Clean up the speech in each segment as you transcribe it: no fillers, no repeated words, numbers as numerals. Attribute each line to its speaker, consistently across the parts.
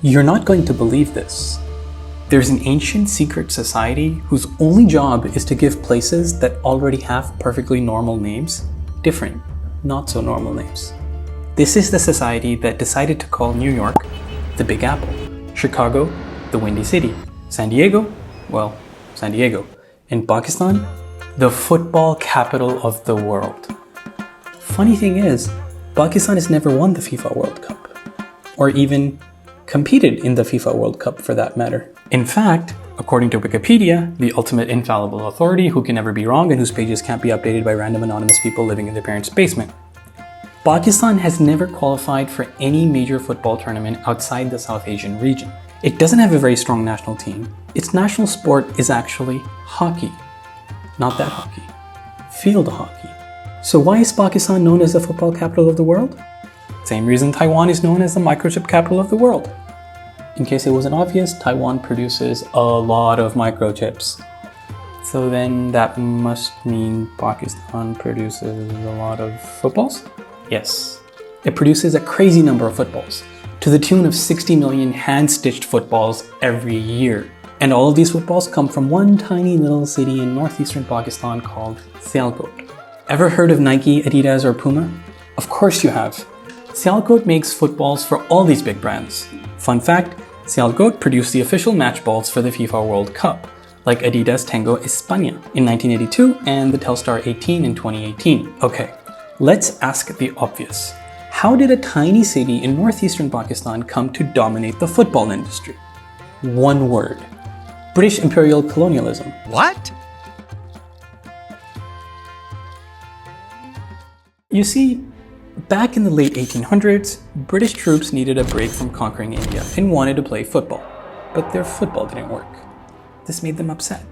Speaker 1: You're not going to believe this. There's an ancient secret society whose only job is to give places that already have perfectly normal names different, not so normal names. This is the society that decided to call New York the Big Apple, Chicago the Windy City, San Diego, well, San Diego, and Pakistan, the football capital of the world. Funny thing is, Pakistan has never won the FIFA World Cup, or even competed in the FIFA World Cup for that matter. In fact, according to Wikipedia, the ultimate infallible authority who can never be wrong and whose pages can't be updated by random anonymous people living in their parents' basement, Pakistan has never qualified for any major football tournament outside the South Asian region. It doesn't have a very strong national team. Its national sport is actually hockey. Not that hockey. Field hockey. So why is Pakistan known as the football capital of the world? Same reason Taiwan is known as the microchip capital of the world. In case it wasn't obvious, Taiwan produces a lot of microchips. So then that must mean Pakistan produces a lot of footballs? Yes. It produces a crazy number of footballs, to the tune of 60 million hand-stitched footballs every year. And all of these footballs come from one tiny little city in northeastern Pakistan called Sialkot. Ever heard of Nike, Adidas, or Puma? Of course you have. Sialkot makes footballs for all these big brands. Fun fact, Sialkot produced the official match balls for the FIFA World Cup, like Adidas Tango España in 1982 and the Telstar 18 in 2018. Okay, let's ask the obvious. How did a tiny city in northeastern Pakistan come to dominate the football industry? One word. British imperial colonialism.
Speaker 2: What?
Speaker 1: You see, back in the late 1800s, British troops needed a break from conquering India and wanted to play football, but their football didn't work. This made them upset.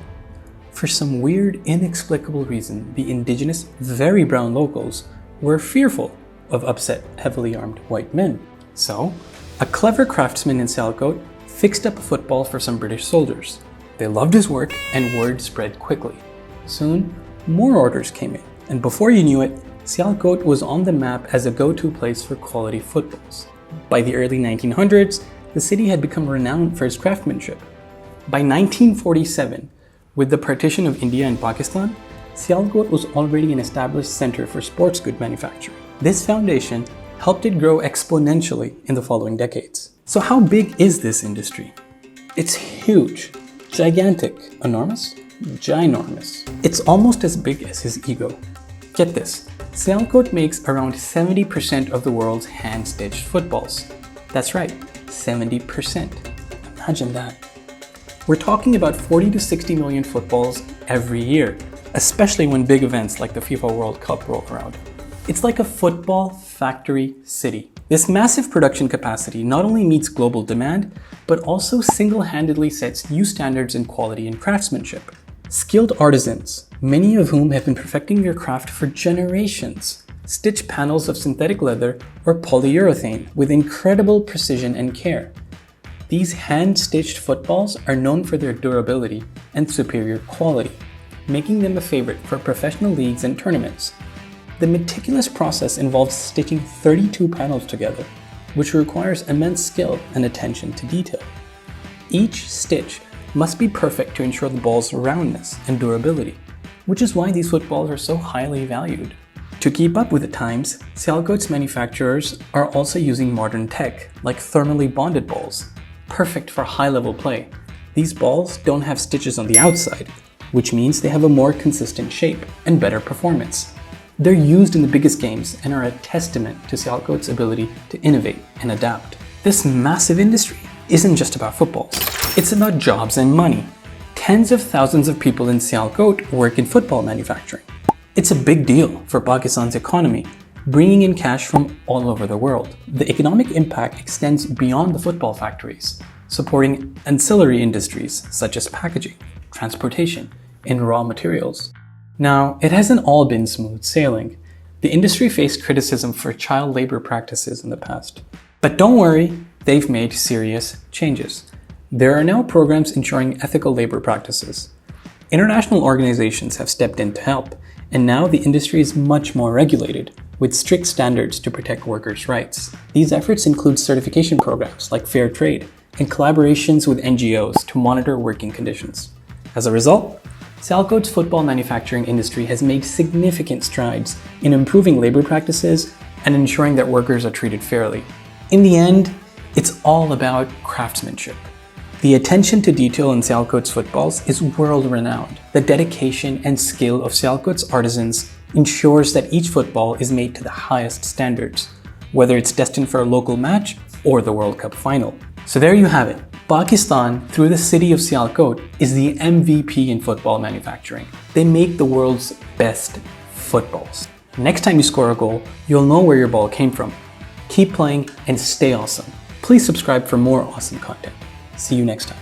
Speaker 1: For some weird, inexplicable reason, the indigenous, very brown locals were fearful of upset, heavily armed white men. So, a clever craftsman in Sialkot fixed up a football for some British soldiers. They loved his work and word spread quickly. Soon, more orders came in, and before you knew it, Sialkot was on the map as a go-to place for quality footballs. By the early 1900s, the city had become renowned for its craftsmanship. By 1947, with the partition of India and Pakistan, Sialkot was already an established center for sports good manufacturing. This foundation helped it grow exponentially in the following decades. So how big is this industry? It's huge, gigantic, enormous, ginormous. It's almost as big as his ego. Get this. Sialkot makes around 70% of the world's hand-stitched footballs. That's right, 70%. Imagine that. We're talking about 40 to 60 million footballs every year, especially when big events like the FIFA World Cup roll around. It's like a football factory city. This massive production capacity not only meets global demand, but also single-handedly sets new standards in quality and craftsmanship. Skilled artisans, many of whom have been perfecting their craft for generations, stitch panels of synthetic leather or polyurethane with incredible precision and care. These hand-stitched footballs are known for their durability and superior quality, making them a favorite for professional leagues and tournaments. The meticulous process involves stitching 32 panels together, which requires immense skill and attention to detail. Each stitch must be perfect to ensure the ball's roundness and durability, which is why these footballs are so highly valued. To keep up with the times, Sialkot's manufacturers are also using modern tech, like thermally bonded balls, perfect for high-level play. These balls don't have stitches on the outside, which means they have a more consistent shape and better performance. They're used in the biggest games and are a testament to Sialkot's ability to innovate and adapt. This massive industry isn't just about footballs. It's about jobs and money. Tens of thousands of people in Sialkot work in football manufacturing. It's a big deal for Pakistan's economy, bringing in cash from all over the world. The economic impact extends beyond the football factories, supporting ancillary industries such as packaging, transportation, and raw materials. Now, it hasn't all been smooth sailing. The industry faced criticism for child labor practices in the past. But don't worry, they've made serious changes. There are now programs ensuring ethical labor practices. International organizations have stepped in to help, and now the industry is much more regulated. with strict standards to protect workers' rights. These efforts include certification programs like Fair Trade and collaborations with NGOs to monitor working conditions. As a result, Sialkot's football manufacturing industry has made significant strides in improving labor practices and ensuring that workers are treated fairly. In the end, it's all about craftsmanship. The attention to detail in Sialkot's footballs is world-renowned. The dedication and skill of Sialkot's artisans ensures that each football is made to the highest standards, whether it's destined for a local match or the World Cup final. So there you have it. Pakistan, through the city of Sialkot, is the MVP in football manufacturing. They make the world's best footballs. Next time you score a goal, you'll know where your ball came from. Keep playing and stay awesome. Please subscribe for more awesome content. See you next time.